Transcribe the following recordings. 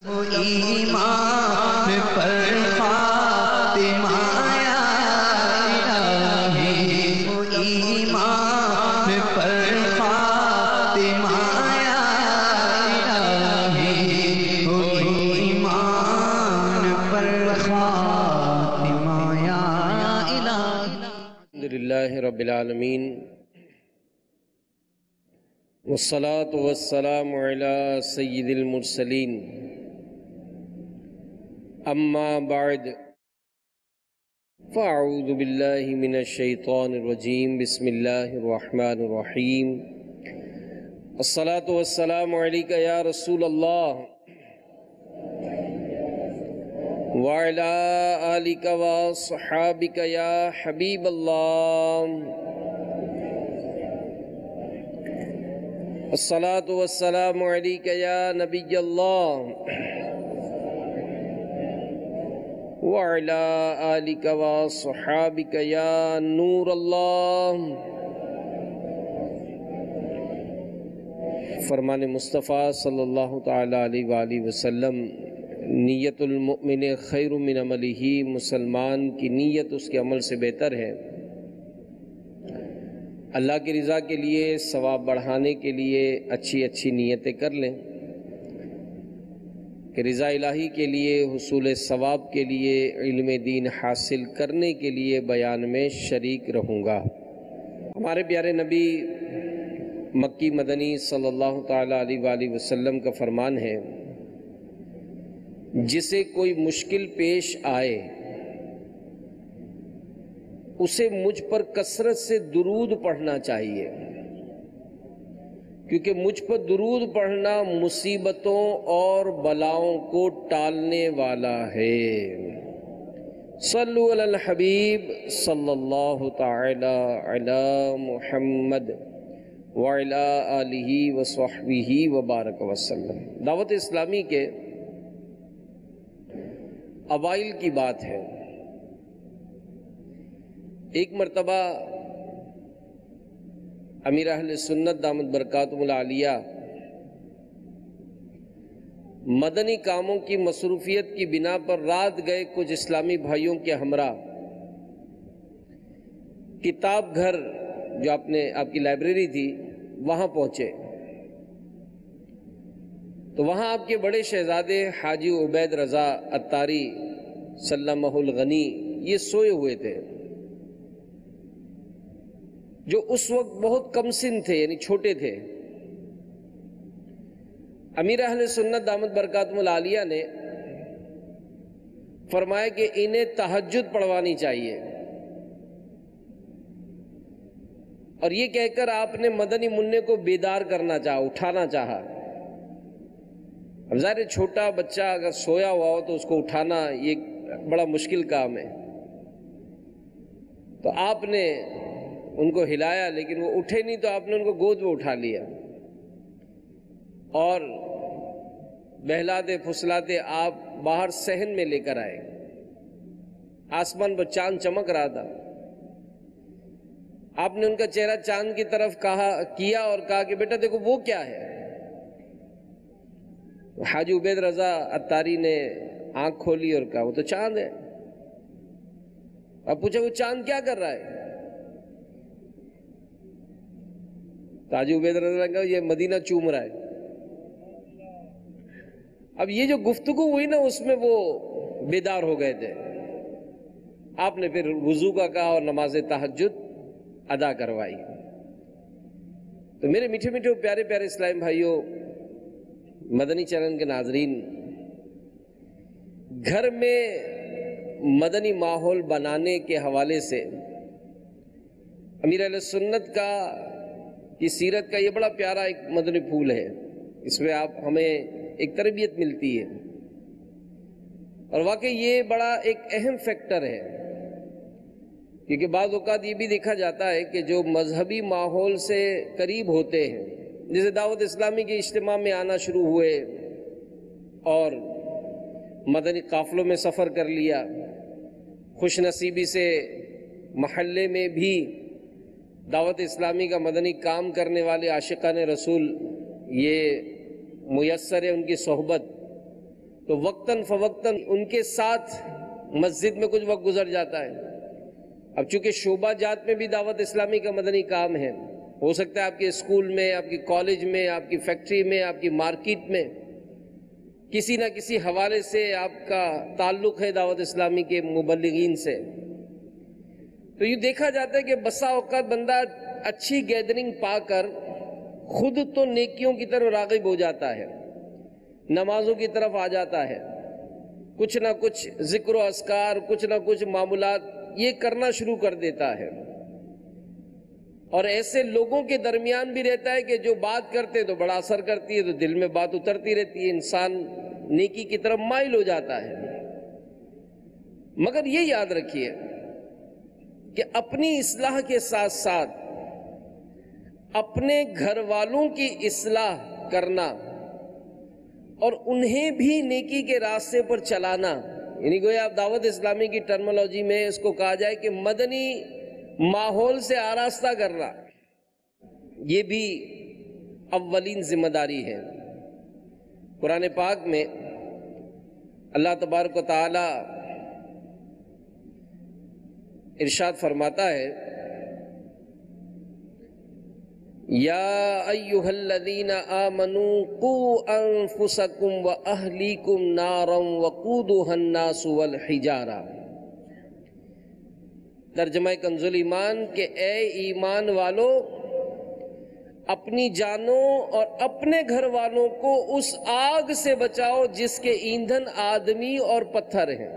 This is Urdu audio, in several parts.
ایمان پر فاطمہ یا الہی، ایمان پر فاطمہ یا الہی، ایمان پر فاطمہ یا الہی۔ الحمدللہ رب العالمین، والصلاة والسلام علی سید المرسلین، اما بعد فاعوذ باللہ من الشیطان الرجیم، بسم اللہ الرحمن الرحیم۔ الصلاة والسلام علیک یا رسول اللہ وعلی آلک وصحابک یا حبیب اللہ۔ الصلاة والسلام علیک یا نبی اللہ وعلی آلک وصحابک یا نور اللہ۔ فرمان مصطفیٰ صلی اللہ تعالیٰ علیہ وآلہ وسلم، نیت المؤمن خیر من عملہ، مسلمان کی نیت اس کے عمل سے بہتر ہے۔ اللہ کی رضا کے لیے، ثواب بڑھانے کے لیے اچھی اچھی نیتیں کر لیں کہ رضا الہی کے لیے، حصول ثواب کے لیے، علم دین حاصل کرنے کے لیے بیان میں شریک رہوں گا۔ ہمارے پیارے نبی مکی مدنی صلی اللہ تعالیٰ علیہ وآلہ وسلم کا فرمان ہے، جسے کوئی مشکل پیش آئے اسے مجھ پر کثرت سے درود پڑھنا چاہیے، کیونکہ مجھ پر درود پڑھنا مصیبتوں اور بلاؤں کو ٹالنے والا ہے۔ صلو علی الحبیب صلی اللہ تعالی علی محمد وعلی آلہ وصحبہ وبارک وسلم۔ دعوت اسلامی کے اوائل کی بات ہے، ایک مرتبہ امیر اہل سنت دامت برکاتہم العالیہ مدنی کاموں کی مصروفیت کی بنا پر رات گئے کچھ اسلامی بھائیوں کے ہمراہ کتاب گھر جو آپ کی لائبریری تھی وہاں پہنچے، تو وہاں آپ کے بڑے شہزادے حاجی عبید رضا عطاری سلمہ الغنی یہ سوئے ہوئے تھے، جو اس وقت بہت کم سن تھے، یعنی چھوٹے تھے۔ امیر اہل سنت دامت برکاتہم العالیہ نے فرمایا کہ انہیں تہجد پڑھوانی چاہیے، اور یہ کہہ کر آپ نے مدنی منع کو بیدار کرنا چاہا، اٹھانا چاہا۔ اب ظاہر چھوٹا بچہ اگر سویا ہوا ہو تو اس کو اٹھانا یہ بڑا مشکل کام ہے، تو آپ نے ان کو ہلایا، لیکن وہ اٹھے نہیں، تو آپ نے ان کو گود میں اٹھا لیا اور بہلاتے پھسلاتے آپ باہر صحن میں لے کر آئے۔ آسمان پر چاند چمک رہا تھا، آپ نے ان کا چہرہ چاند کی طرف کیا اور کہا کہ بیٹا دیکھو وہ کیا ہے۔ حاجی عبید رضا عطاری نے آنکھ کھولی اور کہا وہ تو چاند ہے۔ اب پوچھا وہ چاند کیا کر رہا ہے؟ حاجی عبید رضا نے کہا یہ مدینہ چوم رہا ہے۔ اب یہ جو گفتگو ہوئی نا اس میں وہ بیدار ہو گئے تھے۔ آپ نے پھر وضو کا کہا اور نماز تہجد ادا کروائی۔ تو میرے میٹھے میٹھے پیارے پیارے اسلام بھائیوں، مدنی چینل کے ناظرین، گھر میں مدنی ماحول بنانے کے حوالے سے امیر اہل سنت کی سیرت کا یہ بڑا پیارا ایک مدنی پھول ہے۔ اس میں ہمیں ایک تربیت ملتی ہے، اور واقعی یہ بڑا ایک اہم فیکٹر ہے، کیونکہ بعض اوقات یہ بھی دیکھا جاتا ہے کہ جو مذہبی ماحول سے قریب ہوتے ہیں، جیسے دعوت اسلامی کے اجتماع میں آنا شروع ہوئے اور مدنی قافلوں میں سفر کر لیا، خوش نصیبی سے محلے میں بھی دعوت اسلامی کا مدنی کام کرنے والے عاشقان رسول یہ میسر ہے ان کی صحبت، تو وقتاً فوقتاً ان کے ساتھ مسجد میں کچھ وقت گزر جاتا ہے۔ اب چونکہ شعبہ جات میں بھی دعوت اسلامی کا مدنی کام ہے، ہو سکتا ہے آپ کے اسکول میں، آپ کی کالج میں، آپ کی فیکٹری میں، آپ کی مارکیٹ میں کسی نہ کسی حوالے سے آپ کا تعلق ہے دعوت اسلامی کے مبلغین سے، تو یہ دیکھا جاتا ہے کہ بسا اوقات بندہ اچھی گیدرنگ پا کر خود تو نیکیوں کی طرف راغب ہو جاتا ہے، نمازوں کی طرف آ جاتا ہے، کچھ نہ کچھ ذکر و اذکار، کچھ نہ کچھ معمولات یہ کرنا شروع کر دیتا ہے، اور ایسے لوگوں کے درمیان بھی رہتا ہے کہ جو بات کرتے تو بڑا اثر کرتی ہے، تو دل میں بات اترتی رہتی ہے، انسان نیکی کی طرف مائل ہو جاتا ہے۔ مگر یہ یاد رکھیے کہ اپنی اصلاح کے ساتھ ساتھ اپنے گھر والوں کی اصلاح کرنا اور انہیں بھی نیکی کے راستے پر چلانا، یعنی گویا آپ دعوت اسلامی کی ٹرمنالوجی میں اس کو کہا جائے کہ مدنی ماحول سے آراستہ کرنا، یہ بھی اولین ذمہ داری ہے۔ قرآن پاک میں اللہ تبارک و تعالی ارشاد فرماتا ہے، یا ایھا الذین آمنوا قوا انفسکم واہلیکم نارا وقودھا الناس والحجارہ۔ ترجمہ کنز ایمان کہ اے ایمان والو، اپنی جانوں اور اپنے گھر والوں کو اس آگ سے بچاؤ جس کے ایندھن آدمی اور پتھر ہیں۔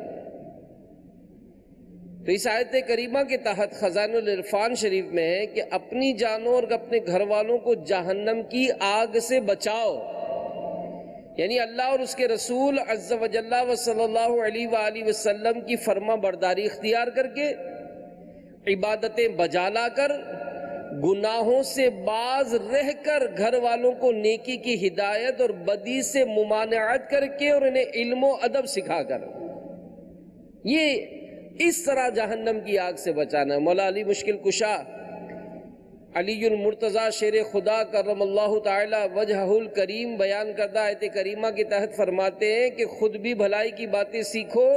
تو اس آیت کریمہ کے تحت خزائن العرفان شریف میں ہے کہ اپنی جانوں اور اپنے گھر والوں کو جہنم کی آگ سے بچاؤ، یعنی اللہ اور اس کے رسول عز و جل و صلی اللہ علیہ وآلہ وسلم کی فرما برداری اختیار کر کے، عبادتیں بجا لا کر، گناہوں سے باز رہ کر، گھر والوں کو نیکی کی ہدایت اور بدی سے ممانعت کر کے، اور انہیں علم و ادب سکھا کر، یہ اس طرح جہنم کی آگ سے بچانا۔ مولا علی مشکل کشا علی المرتضی شیر خدا کرم اللہ تعالی وجہہ الکریم بیان کردہ آیت کریمہ کے تحت فرماتے ہیں کہ خود بھی بھلائی کی باتیں سیکھو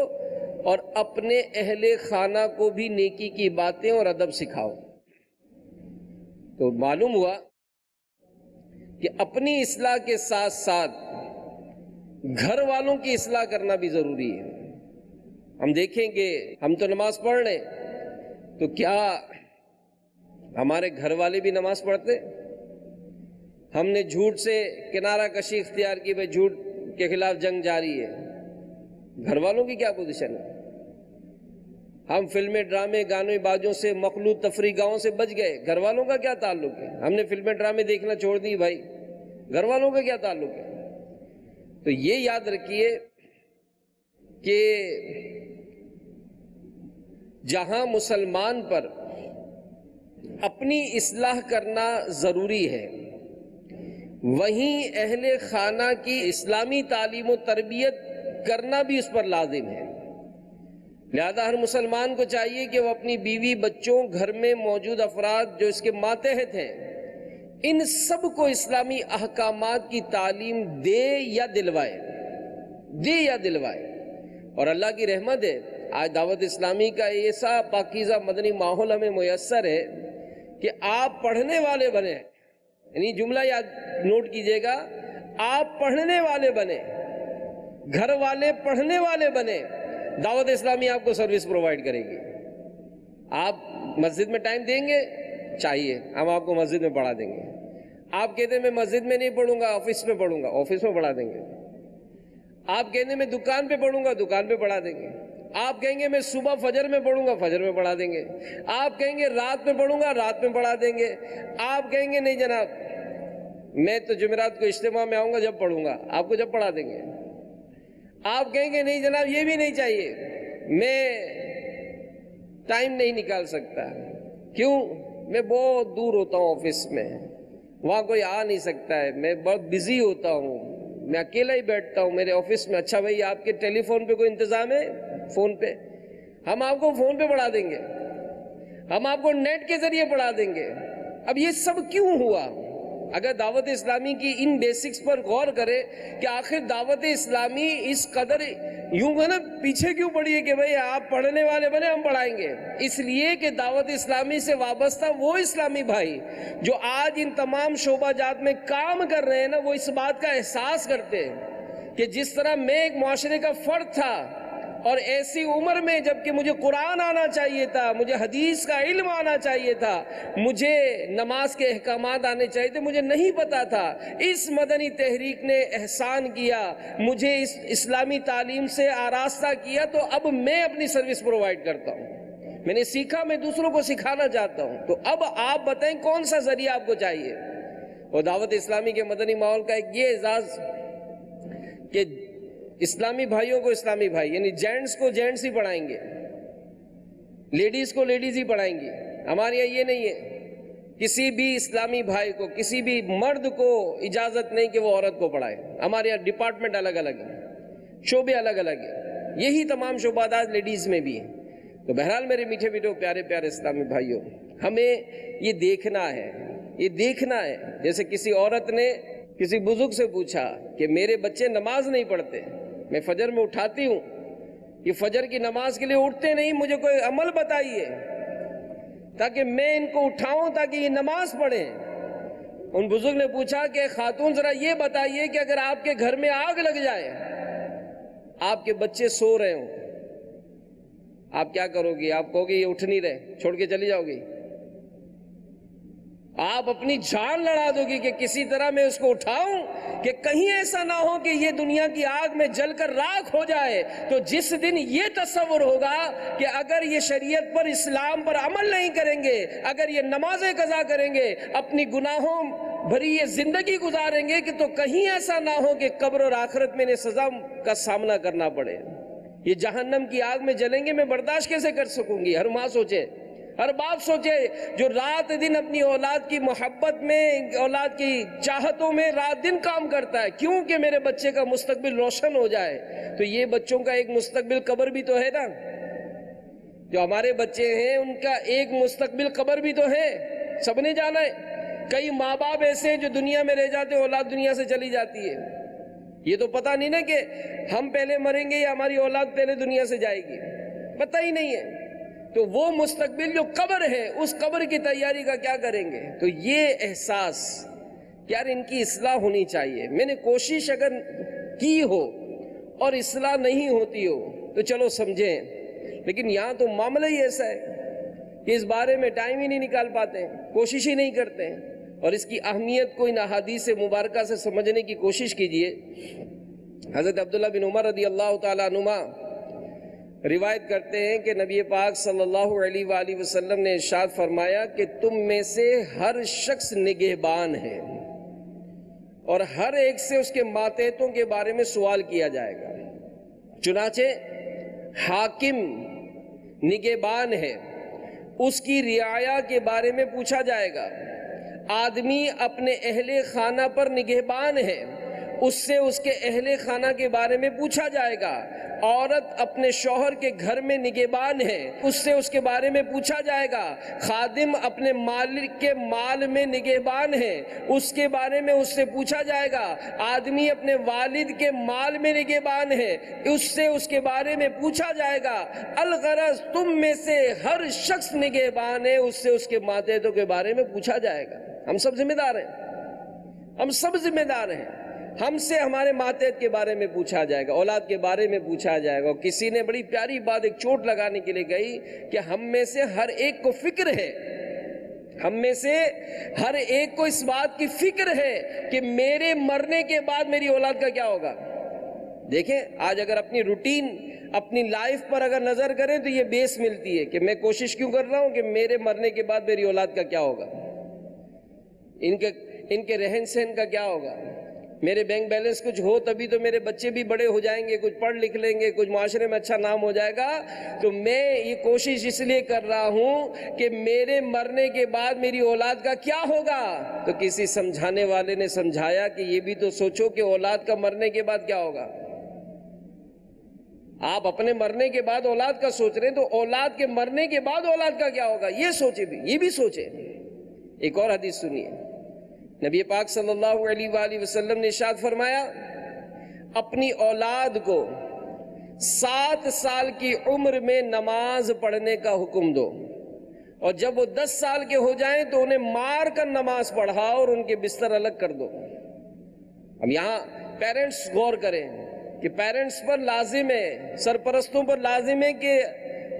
اور اپنے اہل خانہ کو بھی نیکی کی باتیں اور ادب سکھاؤ۔ تو معلوم ہوا کہ اپنی اصلاح کے ساتھ ساتھ گھر والوں کی اصلاح کرنا بھی ضروری ہے۔ ہم دیکھیں کہ ہم تو نماز پڑھ رہے ہیں، تو کیا ہمارے گھر والے بھی نماز پڑھتے؟ ہم نے جھوٹ سے کنارہ کشی اختیار کی، بھائی جھوٹ کے خلاف جنگ جاری ہے، گھر والوں کی کیا پوزیشن ہے؟ ہم فلمیں، ڈرامے، گانوں بازوں سے، مخلوط تفریح گاہوں سے بچ گئے، گھر والوں کا کیا تعلق ہے؟ ہم نے فلمیں ڈرامے دیکھنا چھوڑ دی، بھائی گھر والوں کا کیا تعلق ہے؟ تو یہ یاد رکھیے کہ جہاں مسلمان پر اپنی اصلاح کرنا ضروری ہے، وہیں اہل خانہ کی اسلامی تعلیم و تربیت کرنا بھی اس پر لازم ہے۔ لہذا ہر مسلمان کو چاہیے کہ وہ اپنی بیوی، بچوں، گھر میں موجود افراد جو اس کے ماتحت ہیں، ان سب کو اسلامی احکامات کی تعلیم دے یا دلوائے۔ اور اللہ کی رحمت ہے، آج دعوت اسلامی کا ایسا پاکیزہ مدنی ماحول ہمیں میسر ہے کہ آپ پڑھنے والے بنے، یعنی جملہ یاد نوٹ کیجئے گا، آپ پڑھنے والے بنے، گھر والے پڑھنے والے بنے، دعوت اسلامی آپ کو سروس پرووائڈ کرے گی۔ آپ مسجد میں ٹائم دیں گے، چاہیے ہم آپ کو مسجد میں پڑھا دیں گے۔ آپ کہتے ہیں میں مسجد میں نہیں پڑھوں گا، آفس میں پڑھوں گا، آفس میں پڑھا دیں گے۔ آپ کہتے ہیں میں دکان پہ پڑھوں گا، دکان پہ پڑھا دیں گے۔ آپ کہیں گے میں صبح فجر میں پڑھوں گا، فجر میں پڑھا دیں گے۔ آپ کہیں گے رات میں پڑھوں گا، رات میں پڑھا دیں گے۔ آپ کہیں گے نہیں جناب میں تو جمعرات کو اجتماع میں آؤں گا جب پڑھوں گا، آپ کو جب پڑھا دیں گے۔ آپ کہیں گے نہیں جناب یہ بھی نہیں چاہیے، میں ٹائم نہیں نکال سکتا، کیوں؟ میں بہت دور ہوتا ہوں آفس میں، وہاں کوئی آ نہیں سکتا ہے، میں بہت بزی ہوتا ہوں، میں اکیلا ہی بیٹھتا ہوں میرے آفس میں۔ اچھا بھائی آپ کے ٹیلی فون پہ کوئی انتظام ہے؟ فون پہ ہم آپ کو فون پہ پڑھا دیں گے، ہم آپ کو نیٹ کے ذریعے پڑھا دیں گے۔ اب یہ سب کیوں ہوا؟ اگر دعوت اسلامی کی ان بیسکس پر غور کرے کہ آخر دعوت اسلامی اس قدر یوں ہے نا پیچھے کیوں پڑی ہے کہ بھئی آپ پڑھنے والے بنے ہم پڑھائیں گے، اس لیے کہ دعوت اسلامی سے وابستہ وہ اسلامی بھائی جو آج ان تمام شعبہ جات میں کام کر رہے ہیں نا، وہ اس بات کا احساس کرتے ہیں کہ جس طرح میں ایک معاشرے کا فرد تھا اور ایسی عمر میں جبکہ مجھے قرآن آنا چاہیے تھا، مجھے حدیث کا علم آنا چاہیے تھا، مجھے نماز کے احکامات آنے چاہیے تھے، مجھے نہیں پتا تھا، اس مدنی تحریک نے احسان کیا، مجھے اس اسلامی تعلیم سے آراستہ کیا، تو اب میں اپنی سروس پرووائڈ کرتا ہوں، میں نے سیکھا، میں دوسروں کو سکھانا چاہتا ہوں، تو اب آپ بتائیں کون سا ذریعہ آپ کو چاہیے؟ اور دعوت اسلامی کے مدنی ماحول کا ایک یہ اعزاز کہ اسلامی بھائیوں کو اسلامی بھائی، یعنی جینٹس کو جینٹس ہی پڑھائیں گے، لیڈیز کو لیڈیز ہی پڑھائیں گے۔ ہمارے یہاں یہ نہیں ہے، کسی بھی اسلامی بھائی کو، کسی بھی مرد کو اجازت نہیں کہ وہ عورت کو پڑھائے۔ ہمارے یہاں ڈپارٹمنٹ الگ الگ ہیں، شعبے الگ الگ ہیں، یہی تمام شعبات لیڈیز میں بھی ہیں۔ تو بہرحال میرے میٹھے میٹھے پیارے پیارے اسلامی بھائیوں، ہمیں یہ دیکھنا ہے، یہ دیکھنا ہے، جیسے کسی عورت نے کسی بزرگ سے پوچھا کہ میرے بچے نماز نہیں پڑھتے، میں فجر میں اٹھاتی ہوں، یہ فجر کی نماز کے لیے اٹھتے نہیں، مجھے کوئی عمل بتائیے تاکہ میں ان کو اٹھاؤں تاکہ یہ نماز پڑھیں۔ ان بزرگ نے پوچھا کہ خاتون ذرا یہ بتائیے کہ اگر آپ کے گھر میں آگ لگ جائے، آپ کے بچے سو رہے ہوں، آپ کیا کرو گی؟ آپ کہو گی یہ اٹھ نہیں رہے، چھوڑ کے چلی جاؤ گی؟ آپ اپنی جان لڑا دو گی کہ کسی طرح میں اس کو اٹھاؤں کہ کہیں ایسا نہ ہو کہ یہ دنیا کی آگ میں جل کر راکھ ہو جائے۔ تو جس دن یہ تصور ہوگا کہ اگر یہ شریعت پر، اسلام پر عمل نہیں کریں گے، اگر یہ نمازیں قضا کریں گے، اپنی گناہوں بھری یہ زندگی گزاریں گے، کہ تو کہیں ایسا نہ ہو کہ قبر اور آخرت میں انہیں سزا کا سامنا کرنا پڑے۔ یہ جہنم کی آگ میں جلیں گے، میں برداشت کیسے کر سکوں گی؟ ہر ماں سوچے، ہر باپ سوچے جو رات دن اپنی اولاد کی محبت میں، اولاد کی چاہتوں میں رات دن کام کرتا ہے، کیوں کہ میرے بچے کا مستقبل روشن ہو جائے۔ تو یہ بچوں کا ایک مستقبل قبر بھی تو ہے نا، جو ہمارے بچے ہیں ان کا ایک مستقبل قبر بھی تو ہے، سب نے جانا ہے۔ کئی ماں باپ ایسے ہیں جو دنیا میں رہ جاتے ہیں، اولاد دنیا سے چلی جاتی ہے، یہ تو پتہ نہیں نا کہ ہم پہلے مریں گے یا ہماری اولاد پہلے دنیا سے جائے گی، پتہ ہی نہیں ہے۔ تو وہ مستقبل جو قبر ہے، اس قبر کی تیاری کا کیا کریں گے؟ تو یہ احساس یار ان کی اصلاح ہونی چاہیے۔ میں نے کوشش اگر کی ہو اور اصلاح نہیں ہوتی ہو تو چلو سمجھیں، لیکن یہاں تو معاملہ ہی ایسا ہے کہ اس بارے میں ٹائم ہی نہیں نکال پاتے ہیں، کوشش ہی نہیں کرتے ہیں۔ اور اس کی اہمیت کو ان احادیث مبارکہ سے سمجھنے کی کوشش کیجئے۔ حضرت عبداللہ بن عمر رضی اللہ تعالیٰ عنہما روایت کرتے ہیں کہ نبی پاک صلی اللہ علیہ وآلہ وسلم نے ارشاد فرمایا کہ تم میں سے ہر شخص نگہبان ہے اور ہر ایک سے اس کے ماتحتوں کے بارے میں سوال کیا جائے گا۔ چنانچہ حاکم نگہبان ہے، اس کی رعایا کے بارے میں پوچھا جائے گا۔ آدمی اپنے اہل خانہ پر نگہبان ہے، اس سے اس کے اہل خانہ کے بارے میں پوچھا جائے گا۔ عورت اپنے شوہر کے گھر میں نگہبان ہے، اس سے اس کے بارے میں پوچھا جائے گا۔ خادم اپنے مالک کے مال میں نگہبان ہے، اس کے بارے میں اس سے پوچھا جائے گا۔ آدمی اپنے والد کے مال میں نگہبان ہے، اس سے اس کے بارے میں پوچھا جائے گا۔ الغرض تم میں سے ہر شخص نگہبان ہے، اس سے اس کے ماتحتوں کے بارے میں پوچھا جائے گا۔ ہم سب ذمہ دار ہیں، ہم سب ذمہ دار ہیں۔ ہم سے ہمارے ماتحت کے بارے میں پوچھا جائے گا، اولاد کے بارے میں پوچھا جائے گا۔ کسی نے بڑی پیاری بات ایک چوٹ لگانے کے لیے کہی کہ ہم میں سے ہر ایک کو فکر ہے، ہم میں سے ہر ایک کو اس بات کی فکر ہے کہ میرے مرنے کے بعد میری اولاد کا کیا ہوگا۔ دیکھیں آج اگر اپنی روٹین، اپنی لائف پر اگر نظر کریں تو یہ بیس ملتی ہے کہ میں کوشش کیوں کر رہا ہوں کہ میرے مرنے کے بعد میری اولاد کا کیا ہوگا، ان کے رہن سہن کا کیا ہوگا۔ میرے بینک بیلنس کچھ ہو تبھی تو میرے بچے بھی بڑے ہو جائیں گے، کچھ پڑھ لکھ لیں گے، کچھ معاشرے میں اچھا نام ہو جائے گا۔ تو میں یہ کوشش اس لیے کر رہا ہوں کہ میرے مرنے کے بعد میری اولاد کا کیا ہوگا۔ تو کسی سمجھانے والے نے سمجھایا کہ یہ بھی تو سوچو کہ اولاد کا مرنے کے بعد کیا ہوگا۔ آپ اپنے مرنے کے بعد اولاد کا سوچ رہے ہیں، تو اولاد کے مرنے کے بعد اولاد کا کیا ہوگا یہ سوچے بھی، یہ بھی سوچے۔ ایک اور حدیث سنیے، نبی پاک صلی اللہ علیہ وآلہ وسلم نے ارشاد فرمایا اپنی اولاد کو 7 سال کی عمر میں نماز پڑھنے کا حکم دو، اور جب وہ 10 سال کے ہو جائیں تو انہیں مار کر نماز پڑھاؤ اور ان کے بستر الگ کر دو۔ اب یہاں پیرنٹس غور کریں کہ پیرنٹس پر لازم ہے، سرپرستوں پر لازم ہے کہ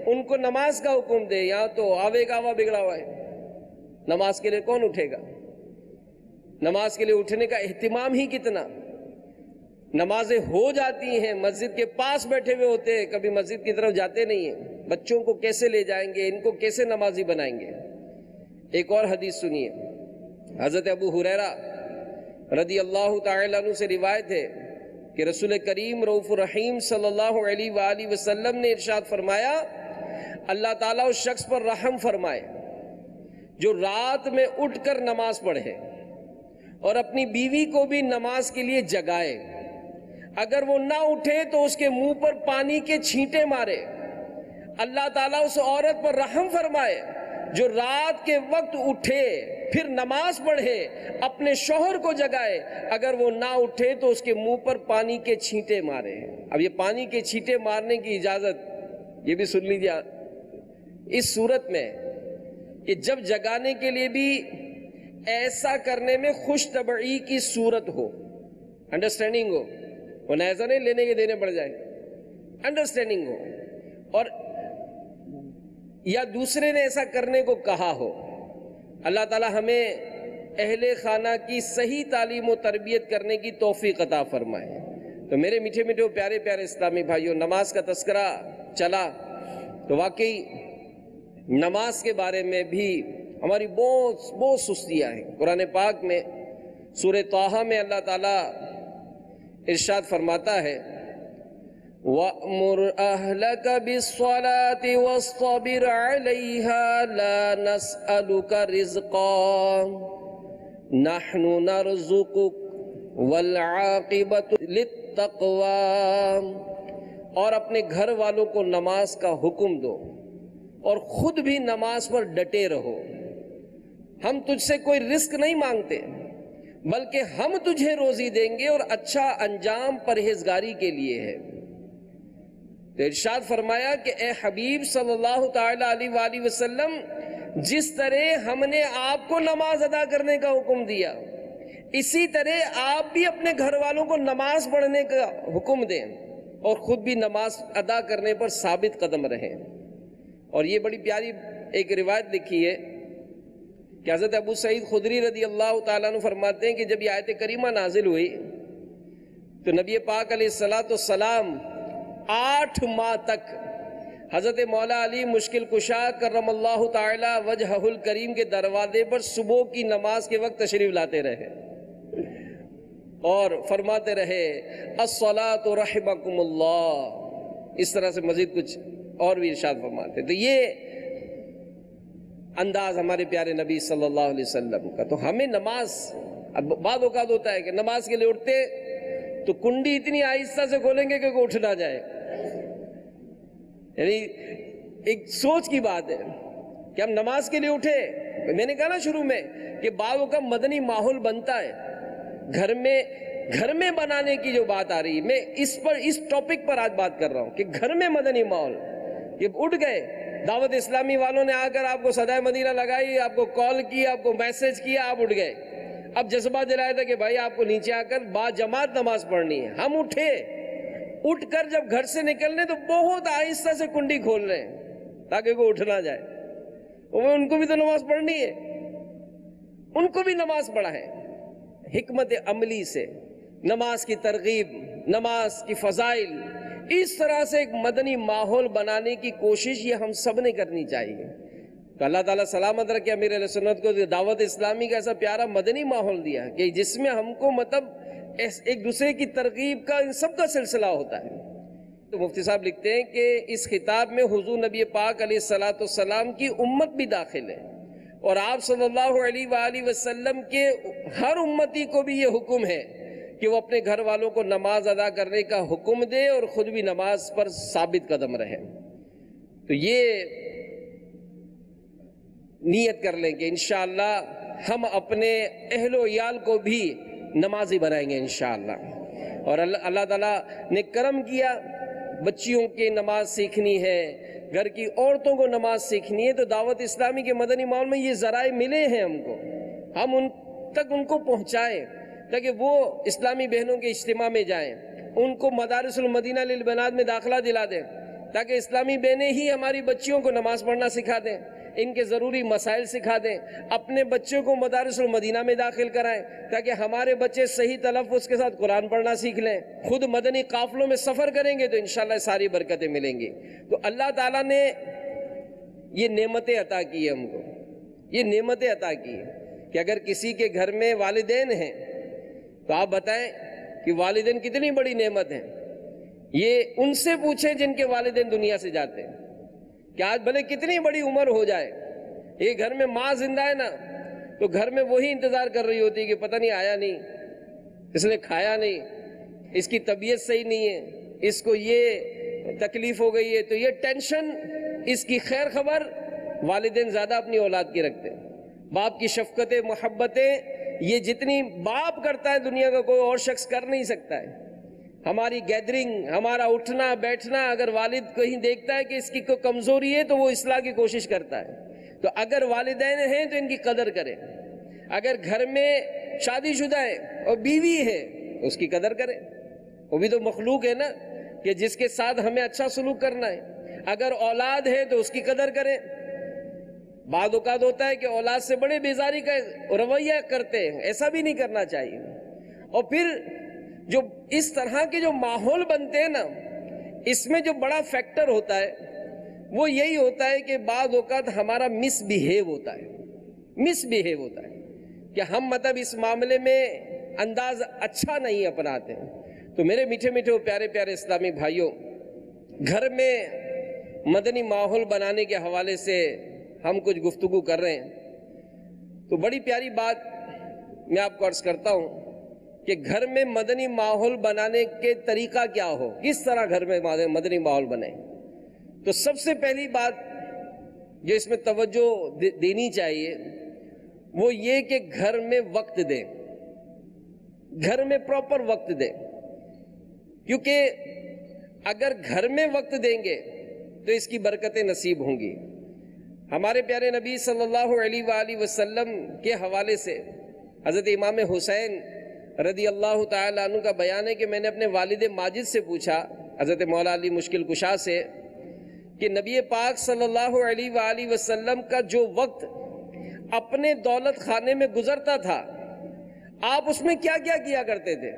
ان کو نماز کا حکم دے۔ یہاں تو آوے گاوا بگڑا ہوا ہے، نماز کے لیے کون اٹھے گا؟ نماز کے لیے اٹھنے کا اہتمام ہی کتنا۔ نمازیں ہو جاتی ہیں، مسجد کے پاس بیٹھے ہوئے ہوتے ہیں، کبھی مسجد کی طرف جاتے نہیں ہیں۔ بچوں کو کیسے لے جائیں گے، ان کو کیسے نمازی بنائیں گے؟ ایک اور حدیث سنیے، حضرت ابو ہریرہ رضی اللہ تعالیٰ عنہ سے روایت ہے کہ رسول کریم رؤوف الرحیم صلی اللہ علیہ وآلہ وسلم نے ارشاد فرمایا اللہ تعالیٰ اس شخص پر رحم فرمائے جو رات میں اٹھ کر نماز پڑھے اور اپنی بیوی کو بھی نماز کے لیے جگائے، اگر وہ نہ اٹھے تو اس کے منہ پر پانی کے چھینٹے مارے۔ اللہ تعالیٰ اس عورت پر رحم فرمائے جو رات کے وقت اٹھے پھر نماز پڑھے، اپنے شوہر کو جگائے، اگر وہ نہ اٹھے تو اس کے منہ پر پانی کے چھینٹے مارے۔ اب یہ پانی کے چھینٹے مارنے کی اجازت یہ بھی سن لیجیے اس صورت میں کہ جب جگانے کے لیے بھی ایسا کرنے میں خوش طبعی کی صورت ہو، انڈرسٹینڈنگ ہو، وہ ایسا نہیں لینے کے دینے پڑ جائے، انڈرسٹینڈنگ ہو، اور یا دوسرے نے ایسا کرنے کو کہا ہو۔ اللہ تعالی ہمیں اہل خانہ کی صحیح تعلیم و تربیت کرنے کی توفیق عطا فرمائے۔ تو میرے میٹھے میٹھے پیارے پیارے اسلامی بھائیوں، نماز کا تذکرہ چلا تو واقعی نماز کے بارے میں بھی ہماری بہت سستیاں ہیں۔ قرآن پاک میں سورہ طٰہٰ میں اللہ تعالیٰ ارشاد فرماتا ہے وَأْمُرْ أَهْلَكَ بِالصَّلَاةِ وَاصْطَبِرْ عَلَيْهَا لَا نَسْأَلُكَ رِزْقًا نَحْنُ نَرْزُقُكَ وَالْعَاقِبَةُ لِلتَّقْوَىٰ، اور اپنے گھر والوں کو نماز کا حکم دو اور خود بھی نماز پر ڈٹے رہو۔ ہم تجھ سے کوئی رزق نہیں مانگتے بلکہ ہم تجھے روزی دیں گے، اور اچھا انجام پرہیزگاری کے لیے ہے۔ تو ارشاد فرمایا کہ اے حبیب صلی اللہ تعالی علیہ وآلہ وسلم، جس طرح ہم نے آپ کو نماز ادا کرنے کا حکم دیا، اسی طرح آپ بھی اپنے گھر والوں کو نماز پڑھنے کا حکم دیں اور خود بھی نماز ادا کرنے پر ثابت قدم رہیں۔ اور یہ بڑی پیاری ایک روایت لکھی ہے کہ حضرت ابو سعید خدری رضی اللہ تعالیٰ عنہ فرماتے ہیں کہ جب یہ آیت کریمہ نازل ہوئی تو نبی پاک علیہ السلام 8 ماہ تک حضرت مولا علی مشکل کشا کرم اللہ تعالی وجہہ الکریم کے دروازے پر صبح کی نماز کے وقت تشریف لاتے رہے اور فرماتے رہے الصلاۃ رحمکم اللہ، اس طرح سے مزید کچھ اور بھی ارشاد فرماتے۔ تو یہ انداز ہمارے پیارے نبی صلی اللہ علیہ وسلم کا۔ تو ہمیں نماز، اب بعض اوقات ہوتا ہے کہ نماز کے لیے اٹھتے تو کنڈی اتنی آہستہ سے کھولیں گے کہ کوئی اٹھ نہ جائے، یعنی ایک سوچ کی بات ہے کہ ہم نماز کے لیے اٹھے۔ میں نے کہا نا شروع میں کہ بعضوں کا مدنی ماحول بنتا ہے گھر میں بنانے کی جو بات آ رہی ہے، میں اس ٹاپک پر آج بات کر رہا ہوں کہ گھر میں مدنی ماحول۔ یہ اٹھ گئے، دعوت اسلامی والوں نے آ کر آپ کو صدائے مدینہ لگائی، آپ کو کال کی، آپ کو میسج کیا، آپ اٹھ گئے۔ اب جذبہ دلایا تھا کہ بھائی آپ کو نیچے آ کر با جماعت نماز پڑھنی ہے۔ ہم اٹھے، اٹھ کر جب گھر سے نکلنے تو بہت آہستہ سے کنڈی کھول رہے ہیں تاکہ کوئی اٹھ نہ جائے۔ ان کو بھی تو نماز پڑھنی ہے، ان کو بھی نماز پڑھا ہے۔ حکمت عملی سے نماز کی ترغیب، نماز کی فضائل، اس طرح سے ایک مدنی ماحول بنانے کی کوشش یہ ہم سب نے کرنی چاہیے۔ تو اللہ تعالیٰ سلامت رکھے امیر اہل سنت کو دعوت اسلامی کا ایسا پیارا مدنی ماحول دیا کہ جس میں ہم کو مطلب ایک دوسرے کی ترغیب کا ان سب کا سلسلہ ہوتا ہے۔ تو مفتی صاحب لکھتے ہیں کہ اس خطاب میں حضور نبی پاک علیہ السلام کی امت بھی داخل ہے، اور آپ صلی اللہ علیہ وآلہ وسلم کے ہر امتی کو بھی یہ حکم ہے کہ وہ اپنے گھر والوں کو نماز ادا کرنے کا حکم دے اور خود بھی نماز پر ثابت قدم رہے۔ تو یہ نیت کر لیں کہ انشاءاللہ ہم اپنے اہل و عیال کو بھی نمازی بنائیں گے انشاءاللہ. اور اللہ تعالیٰ نے کرم کیا، بچیوں کی نماز سیکھنی ہے، گھر کی عورتوں کو نماز سیکھنی ہے، تو دعوت اسلامی کے مدنی ماحول میں یہ ذرائع ملے ہیں ہم کو. ہم ان تک ان کو پہنچائیں تاکہ وہ اسلامی بہنوں کے اجتماع میں جائیں، ان کو مدارس المدینہ للبنات میں داخلہ دلا دیں تاکہ اسلامی بہنیں ہی ہماری بچیوں کو نماز پڑھنا سکھا دیں، ان کے ضروری مسائل سکھا دیں، اپنے بچوں کو مدارس المدینہ میں داخل کرائیں تاکہ ہمارے بچے صحیح تلفظ کے ساتھ قرآن پڑھنا سیکھ لیں. خود مدنی قافلوں میں سفر کریں گے تو انشاءاللہ ساری برکتیں ملیں گی. تو اللہ تعالیٰ نے یہ نعمتیں عطا کی ہے ہم کو، یہ نعمتیں عطا کی ہیں کہ اگر کسی کے گھر میں والدین ہیں تو آپ بتائیں کہ والدین کتنی بڑی نعمت ہیں. یہ ان سے پوچھیں جن کے والدین دنیا سے جاتے ہیں کہ آج بھلے کتنی بڑی عمر ہو جائے، یہ گھر میں ماں زندہ ہے نا تو گھر میں وہی انتظار کر رہی ہوتی ہے کہ پتہ نہیں آیا نہیں، اس نے کھایا نہیں، اس کی طبیعت صحیح نہیں ہے، اس کو یہ تکلیف ہو گئی ہے. تو یہ ٹینشن، اس کی خیر خبر والدین زیادہ اپنی اولاد کی رکھتے ہیں. باپ کی شفقتیں، محبتیں یہ جتنی باپ کرتا ہے دنیا کا کوئی اور شخص کر نہیں سکتا ہے. ہماری گیدرنگ، ہمارا اٹھنا بیٹھنا، اگر والد کہیں دیکھتا ہے کہ اس کی کوئی کمزوری ہے تو وہ اصلاح کی کوشش کرتا ہے. تو اگر والدین ہیں تو ان کی قدر کریں. اگر گھر میں شادی شدہ ہے اور بیوی ہے اس کی قدر کریں، وہ بھی تو مخلوق ہے نا کہ جس کے ساتھ ہمیں اچھا سلوک کرنا ہے. اگر اولاد ہے تو اس کی قدر کریں. بعض اوقات ہوتا ہے کہ اولاد سے بڑے بیزاری کا رویہ کرتے ہیں، ایسا بھی نہیں کرنا چاہیے. اور پھر جو اس طرح کے جو ماحول بنتے ہیں نا، اس میں جو بڑا فیکٹر ہوتا ہے وہ یہی ہوتا ہے کہ بعض اوقات ہمارا مس بیہیو ہوتا ہے کہ ہم مطلب اس معاملے میں انداز اچھا نہیں اپناتے ہیں. تو میرے میٹھے میٹھے پیارے پیارے اسلامی بھائیوں، گھر میں مدنی ماحول بنانے کے حوالے سے ہم کچھ گفتگو کر رہے ہیں. تو بڑی پیاری بات میں آپ کو عرض کرتا ہوں کہ گھر میں مدنی ماحول بنانے کے طریقہ کیا ہو، کس طرح گھر میں مدنی ماحول بنے. تو سب سے پہلی بات جو اس میں توجہ دینی چاہیے وہ یہ کہ گھر میں وقت دیں، گھر میں پراپر وقت دیں. کیونکہ اگر گھر میں وقت دیں گے تو اس کی برکتیں نصیب ہوں گی. ہمارے پیارے نبی صلی اللہ علیہ وآلہ وسلم کے حوالے سے حضرت امام حسین رضی اللہ تعالیٰ عنہ کا بیان ہے کہ میں نے اپنے والد ماجد سے پوچھا، حضرت مولا علی مشکل کشا سے، کہ نبی پاک صلی اللہ علیہ وآلہ وسلم کا جو وقت اپنے دولت خانے میں گزرتا تھا آپ اس میں کیا کیا کیا کرتے تھے.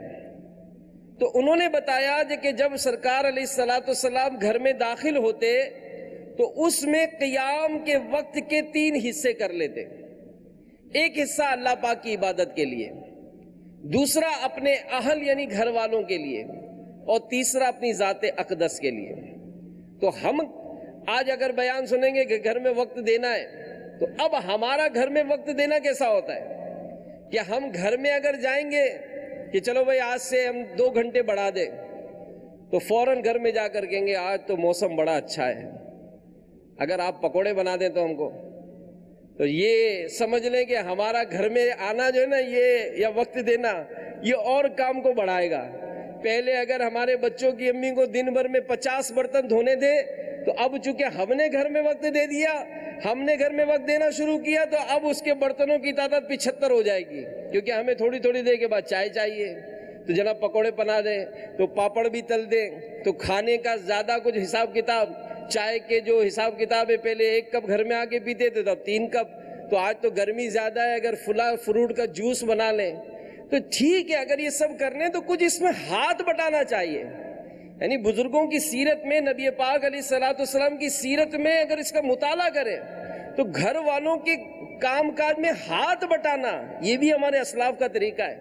تو انہوں نے بتایا کہ جب سرکار علیہ السلام گھر میں داخل ہوتے تو اس میں قیام کے وقت کے 3 حصے کر لیتے. ایک حصہ اللہ پاک کی عبادت کے لیے، دوسرا اپنے اہل یعنی گھر والوں کے لیے، اور تیسرا اپنی ذات اقدس کے لیے. تو ہم آج اگر بیان سنیں گے کہ گھر میں وقت دینا ہے تو اب ہمارا گھر میں وقت دینا کیسا ہوتا ہے کہ ہم گھر میں اگر جائیں گے کہ چلو بھائی آج سے ہم 2 گھنٹے بڑھا دیں تو فوراً گھر میں جا کر کہیں گے آج تو موسم بڑا اچھا ہے، اگر آپ پکوڑے بنا دیں تو ہم کو تو یہ سمجھ لیں کہ ہمارا گھر میں آنا جو ہے نا یہ یا وقت دینا یہ اور کام کو بڑھائے گا. پہلے اگر ہمارے بچوں کی امی کو دن بھر میں 50 برتن دھونے دے تو اب چونکہ ہم نے گھر میں وقت دے دیا، ہم نے گھر میں وقت دینا شروع کیا تو اب اس کے برتنوں کی تعداد 75 ہو جائے گی، کیونکہ ہمیں تھوڑی تھوڑی دیر کے بعد چائے چاہیے. تو جناب پکوڑے بنا دیں تو پاپڑ بھی تل دیں، تو کھانے کا زیادہ کچھ حساب کتاب، چائے کے جو حساب کتاب ہے پہلے 1 کپ گھر میں آ کے پیتے تھے تو اب 3 کپ. تو آج تو گرمی زیادہ ہے، اگر فروٹ کا جوس بنا لیں تو ٹھیک ہے. اگر یہ سب کرنے تو کچھ اس میں ہاتھ بٹانا چاہیے. یعنی بزرگوں کی سیرت میں، نبی پاک علیہ السلام کی سیرت میں اگر اس کا مطالعہ کریں تو گھر والوں کے کام کاج میں ہاتھ بٹانا یہ بھی ہمارے اسلاف کا طریقہ ہے،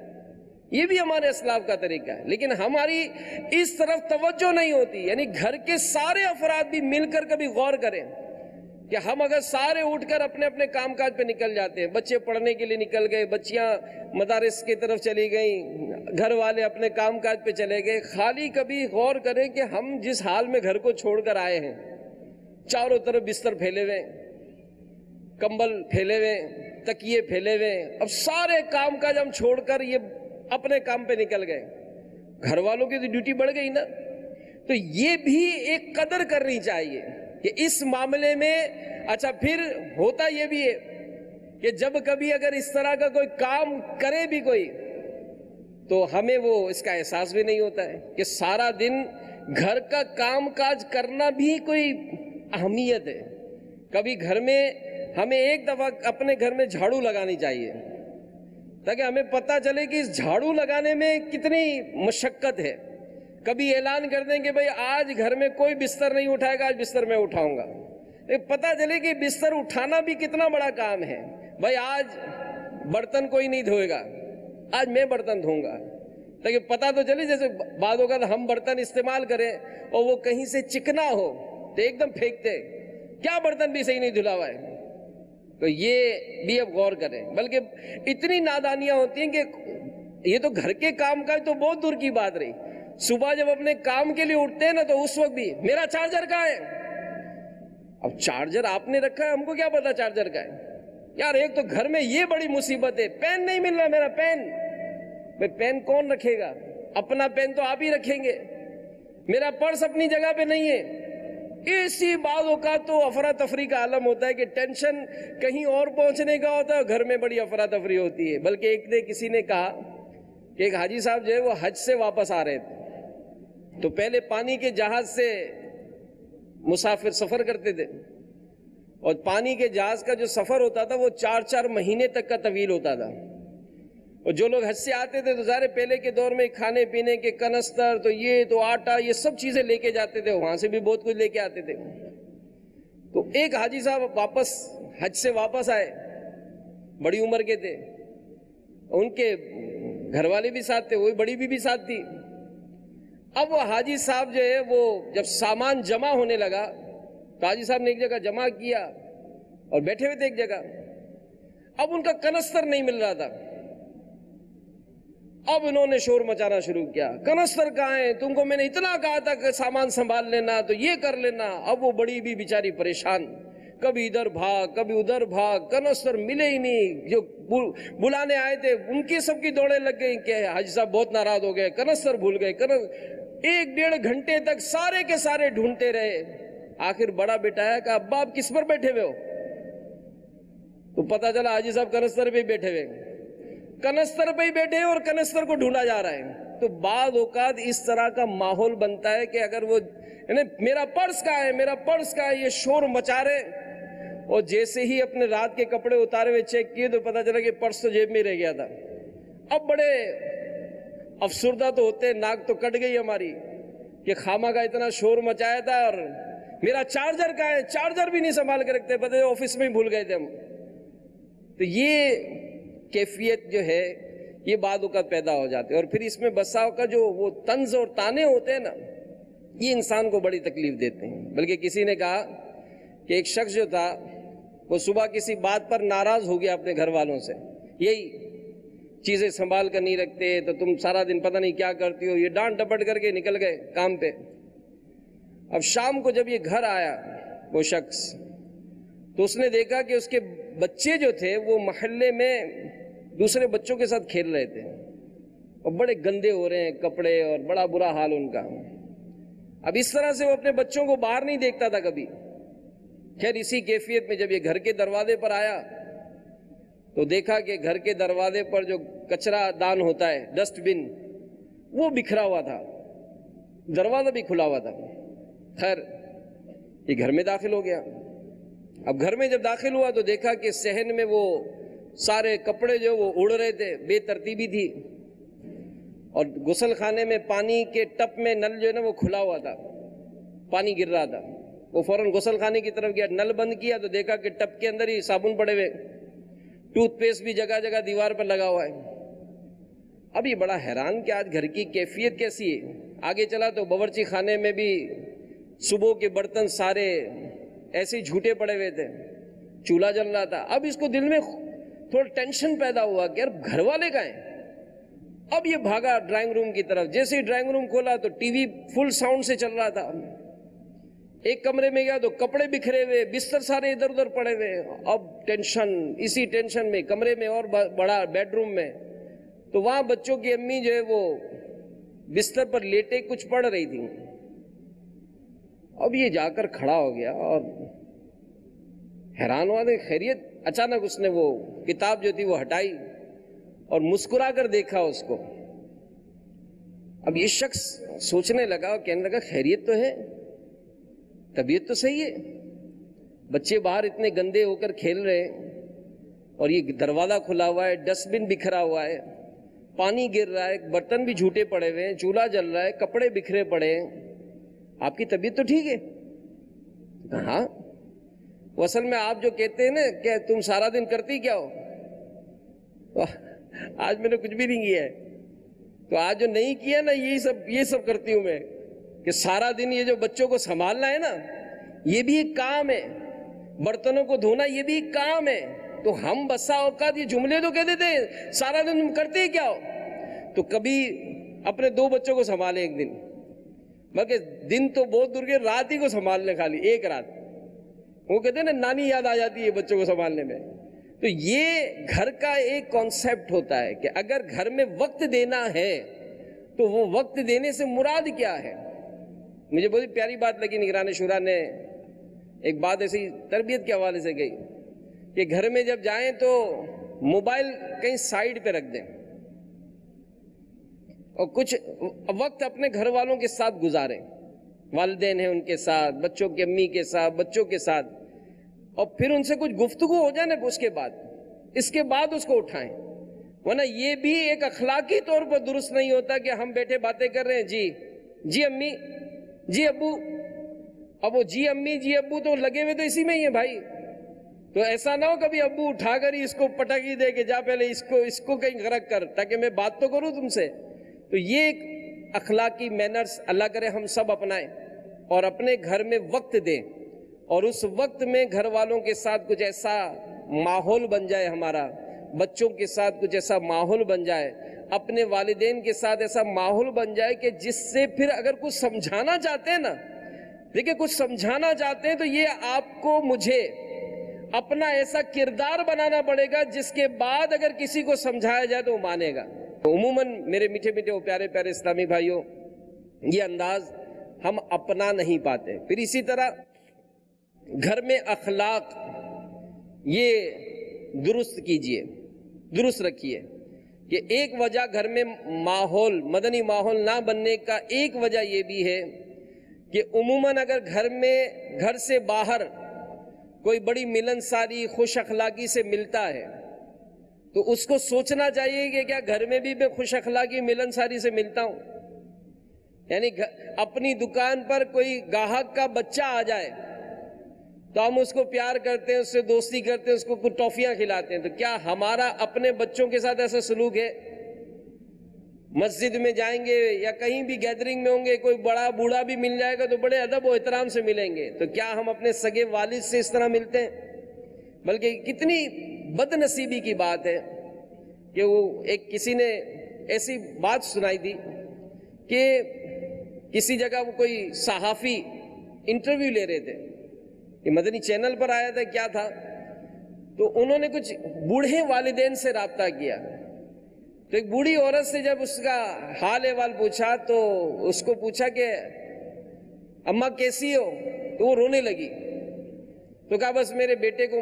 یہ بھی ہمارے اسلاف کا طریقہ ہے. لیکن ہماری اس طرف توجہ نہیں ہوتی. یعنی گھر کے سارے افراد بھی مل کر کبھی غور کریں کہ ہم اگر سارے اٹھ کر اپنے اپنے کام کاج پہ نکل جاتے ہیں، بچے پڑھنے کے لیے نکل گئے، بچیاں مدارس کی طرف چلی گئیں، گھر والے اپنے کام کاج پہ چلے گئے، خالی کبھی غور کریں کہ ہم جس حال میں گھر کو چھوڑ کر آئے ہیں، چاروں طرف بستر پھیلے ہوئے، کمبل پھیلے ہوئے، تکیے پھیلے ہوئے، اب سارے کام کاج ہم چھوڑ کر یہ اپنے کام پہ نکل گئے. گھر والوں کی تو ڈیوٹی بڑھ گئی نا. تو یہ بھی ایک قدر کرنی چاہیے کہ اس معاملے میں. اچھا پھر ہوتا یہ بھی ہے کہ جب کبھی اگر اس طرح کا کوئی کام کرے بھی کوئی تو ہمیں وہ اس کا احساس بھی نہیں ہوتا ہے کہ سارا دن گھر کا کام کاج کرنا بھی کوئی اہمیت ہے. کبھی گھر میں ہمیں ایک دفعہ اپنے گھر میں جھاڑو لگانی چاہیے تاکہ ہمیں پتہ چلے کہ اس جھاڑو لگانے میں کتنی مشقت ہے. کبھی اعلان کر دیں کہ بھئی آج گھر میں کوئی بستر نہیں اٹھائے گا، آج بستر میں اٹھاؤں گا. پتہ چلے کہ بستر اٹھانا بھی کتنا بڑا کام ہے. بھئی آج برتن کوئی نہیں دھوئے گا، آج میں برتن دھوں گا. تاکہ پتہ تو چلے. جیسے بعد اوقات ہم برتن استعمال کریں اور وہ کہیں سے چکنا ہو تو ایک دم پھینکتے، کیا برتن بھی صحیح نہیں دھلا ہوا ہے. تو یہ بھی اب غور کریں. بلکہ اتنی نادانیاں ہوتی ہیں کہ یہ تو گھر کے کام کا تو بہت دور کی بات رہی. صبح جب اپنے کام کے لیے اٹھتے ہیں نا تو اس وقت بھی میرا چارجر کہاں ہے. اب چارجر آپ نے رکھا ہے، ہم کو کیا پتا چارجر کا ہے. یار ایک تو گھر میں یہ بڑی مصیبت ہے، پین نہیں مل رہا میرا پین. بھئی پین کون رکھے گا؟ اپنا پین تو آپ ہی رکھیں گے. میرا پرس اپنی جگہ پہ نہیں ہے. اسی بعض اوقات تو افراتفری کا عالم ہوتا ہے کہ ٹینشن کہیں اور پہنچنے کا ہوتا ہے، گھر میں بڑی افراتفری ہوتی ہے. بلکہ ایک نے کسی نے کہا کہ ایک حاجی صاحب جو ہے وہ حج سے واپس آ رہے تھے تو پہلے پانی کے جہاز سے مسافر سفر کرتے تھے اور پانی کے جہاز کا جو سفر ہوتا تھا وہ 4 مہینے تک کا طویل ہوتا تھا. اور جو لوگ حج سے آتے تھے تو ظاہر پہلے کے دور میں کھانے پینے کے کنستر تو یہ تو آٹا یہ سب چیزیں لے کے جاتے تھے، وہاں سے بھی بہت کچھ لے کے آتے تھے. تو ایک حاجی صاحب واپس حج سے واپس آئے، بڑی عمر کے تھے، ان کے گھر والے بھی ساتھ تھے، وہی بڑی بھی ساتھ تھی. اب وہ حاجی صاحب جو ہے وہ جب سامان جمع ہونے لگا تو حاجی صاحب نے ایک جگہ جمع کیا اور بیٹھے ہوئے تھے ایک جگہ. اب ان کا کنستر نہیں مل رہا تھا. اب انہوں نے شور مچانا شروع کیا، کنستر کہاں ہے؟ تم کو میں نے اتنا کہا تھا کہ سامان سنبھال لینا تو یہ کر لینا. اب وہ بڑی بھی بیچاری پریشان، کبھی ادھر بھاگ کبھی ادھر بھاگ، کنستر ملے ہی نہیں. جو بلانے آئے تھے ان کی سب کی دوڑیں لگ گئی کہ حاجی صاحب بہت ناراض ہو گئے، کنستر بھول گئے. 1-1.5 گھنٹے تک سارے کے سارے ڈھونڈتے رہے. آخر بڑا بیٹا ہے کہ ابا آپ کس پر بیٹھے ہوئے ہو؟ تو پتا چلا حاجی صاحب کنستر پہ بیٹھے ہوئے، کنستر پہ ہی بیٹھے اور کنستر کو ڈھونڈا جا رہا ہے. تو بعض اوقات اس طرح کا ماحول بنتا ہے کہ اگر وہ میرا پرس کہاں ہے، میرا پرس کہاں ہے، یہ شور مچا رہے. اور جیسے ہی اپنے رات کے کپڑے اتارے ہوئے چیک کیے تو پتا چلا کہ پرس تو جیب میں رہ گیا تھا. اب بڑے افسردہ تو ہوتے، ناک تو کٹ گئی ہماری کہ خامہ کا اتنا شور مچایا تھا اور میرا چارجر کہاں ہے، چارجر بھی نہیں سنبھال کے رکھتے، پتہ ہے آفس میں ہی بھول گئے تھے ہم. تو یہ کیفیت جو ہے یہ بعض اوقات پیدا ہو جاتے اور پھر اس میں بساؤ کا جو وہ طنز اور تانے ہوتے ہیں نا، یہ انسان کو بڑی تکلیف دیتے ہیں. بلکہ کسی نے کہا کہ ایک شخص جو تھا وہ صبح کسی بات پر ناراض ہو گیا اپنے گھر والوں سے، یہی چیزیں سنبھال کر نہیں رکھتے تو تم سارا دن پتہ نہیں کیا کرتی ہو. یہ ڈانٹ ڈپٹ کر کے نکل گئے کام پہ. اب شام کو جب یہ گھر آیا وہ شخص تو اس نے دیکھا کہ اس کے بچے جو تھے وہ محلے میں دوسرے بچوں کے ساتھ کھیل رہے تھے اور بڑے گندے ہو رہے ہیں کپڑے اور بڑا برا حال ان کا. اب اس طرح سے وہ اپنے بچوں کو باہر نہیں دیکھتا تھا کبھی. خیر اسی کیفیت میں جب یہ گھر کے دروازے پر آیا تو دیکھا کہ گھر کے دروازے پر جو کچرا دان ہوتا ہے، ڈسٹ بن، وہ بکھرا ہوا تھا، دروازہ بھی کھلا ہوا تھا. خیر یہ گھر میں داخل ہو گیا. اب گھر میں جب داخل ہوا تو دیکھا کہ صحن میں وہ سارے کپڑے جو وہ اڑ رہے تھے، بے ترتیبی تھی. اور غسل خانے میں پانی کے ٹپ میں نل جو ہے نا وہ کھلا ہوا تھا، پانی گر رہا تھا. وہ فوراً غسل خانے کی طرف گیا، نل بند کیا تو دیکھا کہ ٹپ کے اندر ہی صابن پڑے ہوئے، ٹوتھ پیسٹ بھی جگہ جگہ دیوار پر لگا ہوا ہے. اب یہ بڑا حیران کہ آج گھر کی کیفیت کیسی ہے. آگے چلا تو باورچی خانے میں بھی صبح کے برتن سارے ایسے ہی جھوٹے پڑے ہوئے تھے، چولہا جل رہا تھا. اب اس کو دل میں تھوڑا ٹینشن پیدا ہوا کہ یار گھر والے کہاں ہیں. اب یہ بھاگا ڈرائنگ روم کی طرف. جیسے ہی ڈرائنگ روم کھولا تو ٹی وی فل ساؤنڈ سے چل رہا تھا. ایک کمرے میں گیا تو کپڑے بکھرے ہوئے، بستر سارے ادھر ادھر پڑے ہوئے، اب ٹینشن، اسی ٹینشن میں کمرے میں اور بڑا بیڈ روم میں، تو وہاں بچوں کی امی جو ہے وہ بستر پر لیٹے کچھ پڑھ رہی تھی. اب یہ جا کر کھڑا ہو گیا اور حیران ہوا کہ خیریت. اچانک اس نے وہ کتاب جو تھی وہ ہٹائی اور مسکرا کر دیکھا اس کو. اب یہ شخص سوچنے لگا اور کہنے لگا خیریت تو ہے، طبیعت تو صحیح ہے، بچے باہر اتنے گندے ہو کر کھیل رہے ہیں اور یہ دروازہ کھلا ہوا ہے، ڈسٹ بن بکھرا ہوا ہے، پانی گر رہا ہے، برتن بھی جھوٹے پڑے ہوئے ہیں، چولہا جل رہا ہے، کپڑے بکھرے پڑے ہیں، آپ کی طبیعت تو ٹھیک ہے؟ ہاں. وہ اصل میں آپ جو کہتے ہیں نا کہ تم سارا دن کرتی کیا ہو، آج میں نے کچھ بھی نہیں کیا ہے، تو آج جو نہیں کیا نا یہ سب کرتی ہوں میں، کہ سارا دن یہ جو بچوں کو سنبھالنا ہے نا یہ بھی ایک کام ہے، برتنوں کو دھونا یہ بھی ایک کام ہے. تو ہم بسا اوقات یہ جملے تو کہہ دیتے ہیں سارا دن تم کرتے کیا ہو. تو کبھی اپنے 2 بچوں کو سنبھالے ایک دن، بلکہ دن تو بہت دور کے، رات ہی کو سنبھال لے، خالی ایک رات. وہ کہتے ہیں نا نانی یاد آ جاتی ہے بچوں کو سنبھالنے میں. تو یہ گھر کا ایک کانسیپٹ ہوتا ہے کہ اگر گھر میں وقت دینا ہے تو وہ وقت دینے سے مراد کیا ہے. مجھے بہت پیاری بات لگی، نگران شورا نے ایک بات ایسی تربیت کے حوالے سے کہی کہ گھر میں جب جائیں تو موبائل کہیں سائیڈ پہ رکھ دیں اور کچھ وقت اپنے گھر والوں کے ساتھ گزاریں، والدین ہیں ان کے ساتھ، بچوں کی امی کے ساتھ، بچوں کے ساتھ، اور پھر ان سے کچھ گفتگو ہو جائے نا اس کے بعد اس کو اٹھائیں. ورنہ یہ بھی ایک اخلاقی طور پر درست نہیں ہوتا کہ ہم بیٹھے باتیں کر رہے ہیں، جی امی، جی ابو. اب وہ جی امی جی ابو تو لگے ہوئے تو اسی میں ہی ہیں بھائی. تو ایسا نہ ہو کبھی ابو اٹھا کر ہی اس کو پٹک ہی دے کہ جا پہلے اس کو کہیں غرق کر تاکہ میں بات تو کروں تم سے. تو یہ ایک اخلاقی مینرز اللہ کرے ہم سب اپنائیں اور اپنے گھر میں وقت دیں، اور اس وقت میں گھر والوں کے ساتھ کچھ ایسا ماحول بن جائے، ہمارا بچوں کے ساتھ کچھ ایسا ماحول بن جائے، اپنے والدین کے ساتھ ایسا ماحول بن جائے کہ جس سے پھر اگر کچھ سمجھانا چاہتے ہیں نا، دیکھیں کچھ سمجھانا چاہتے ہیں تو یہ آپ کو مجھے اپنا ایسا کردار بنانا پڑے گا جس کے بعد اگر کسی کو سمجھایا جائے تو وہ مانے گا. عموماً میرے میٹھے میٹھے وہ پیارے پیارے اسلامی بھائیوں، یہ انداز ہم اپنا نہیں پاتے. پھر اسی طرح گھر میں اخلاق یہ درست کیجئے، درست رکھیے. کہ ایک وجہ گھر میں ماحول، مدنی ماحول نہ بننے کا ایک وجہ یہ بھی ہے کہ عموماً اگر گھر سے باہر کوئی بڑی ملنساری خوش اخلاقی سے ملتا ہے تو اس کو سوچنا چاہیے کہ کیا گھر میں بھی میں خوش اخلاقی ملنساری سے ملتا ہوں. یعنی اپنی دکان پر کوئی گاہک کا بچہ آ جائے تو ہم اس کو پیار کرتے ہیں، اس سے دوستی کرتے ہیں، اس کو کچھ ٹافیاں کھلاتے ہیں. تو کیا ہمارا اپنے بچوں کے ساتھ ایسا سلوک ہے؟ مسجد میں جائیں گے یا کہیں بھی گیدرنگ میں ہوں گے، کوئی بڑا بوڑھا بھی مل جائے گا تو بڑے ادب و احترام سے ملیں گے. تو کیا ہم اپنے سگے والد سے اس طرح ملتے ہیں؟ بلکہ کتنی بد نصیبی کی بات ہے کہ وہ کسی نے ایسی بات سنائی تھی کہ کسی جگہ وہ کوئی صحافی انٹرویو لے رہے تھے، یہ مدنی چینل پر آیا تھا کیا تھا، تو انہوں نے کچھ بوڑھے والدین سے رابطہ کیا. تو ایک بوڑھی عورت سے جب اس کا حال احوال پوچھا تو اس کو پوچھا کہ اماں کیسی ہو، تو وہ رونے لگی. تو کہا بس میرے بیٹے کو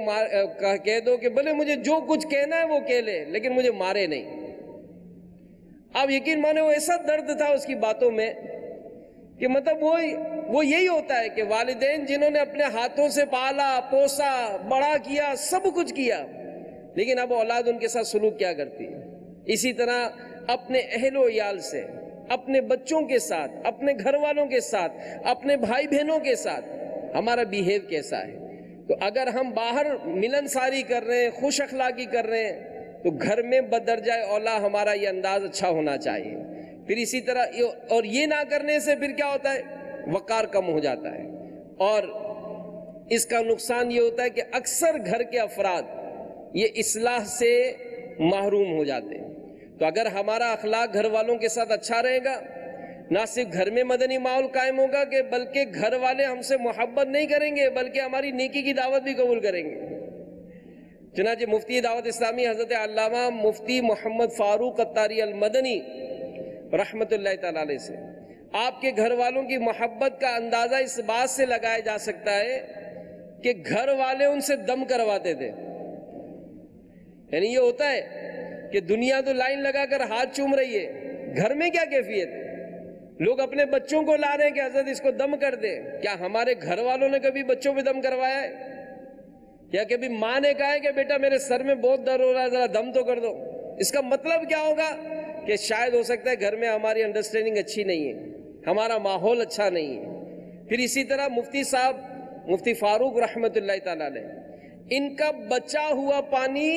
کہہ دو کہ بھلے مجھے جو کچھ کہنا ہے وہ کہہ لے لیکن مجھے مارے نہیں. اب یقین مانے وہ ایسا درد تھا اس کی باتوں میں کہ مطلب وہ یہی ہوتا ہے کہ والدین جنہوں نے اپنے ہاتھوں سے پالا پوسا بڑا کیا سب کچھ کیا، لیکن اب اولاد ان کے ساتھ سلوک کیا کرتی ہے. اسی طرح اپنے اہل و عیال سے، اپنے بچوں کے ساتھ، اپنے گھر والوں کے ساتھ، اپنے بھائی بہنوں کے ساتھ ہمارا بیہیو کیسا ہے. تو اگر ہم باہر ملنساری کر رہے ہیں، خوش اخلاقی کر رہے ہیں، تو گھر میں بدرجہ اولا ہمارا یہ انداز اچھا ہونا چاہیے. پھر اسی طرح اور یہ نہ کرنے سے پھر کیا ہوتا ہے، وقار کم ہو جاتا ہے، اور اس کا نقصان یہ ہوتا ہے کہ اکثر گھر کے افراد یہ اصلاح سے محروم ہو جاتے ہیں. تو اگر ہمارا اخلاق گھر والوں کے ساتھ اچھا رہے گا، نہ صرف گھر میں مدنی ماحول قائم ہوگا کہ بلکہ گھر والے ہم سے محبت نہیں کریں گے بلکہ ہماری نیکی کی دعوت بھی قبول کریں گے۔ چنانچہ مفتی دعوت اسلامی حضرت علامہ مفتی محمد فاروق اتاری المدنی رحمۃ اللہ تعالی علیہ سے آپ کے گھر والوں کی محبت کا اندازہ اس بات سے لگایا جا سکتا ہے کہ گھر والے ان سے دم کرواتے تھے۔ یعنی یہ ہوتا ہے کہ دنیا تو لائن لگا کر ہاتھ چوم رہی ہے، گھر میں کیا کیفیت ہے؟ لوگ اپنے بچوں کو لا رہے ہیں کہ حضرت اس کو دم کر دے۔ کیا ہمارے گھر والوں نے کبھی بچوں پہ دم کروایا ہے؟ یا کبھی ماں نے کہا ہے کہ بیٹا میرے سر میں بہت درد ہو رہا ہے ذرا دم تو کر دو؟ اس کا مطلب کیا ہوگا کہ شاید ہو سکتا ہے گھر میں ہماری انڈرسٹینڈنگ اچھی نہیں ہے، ہمارا ماحول اچھا نہیں ہے۔ پھر اسی طرح مفتی صاحب مفتی فاروق رحمۃ اللہ تعالی علیہ، ان کا بچا ہوا پانی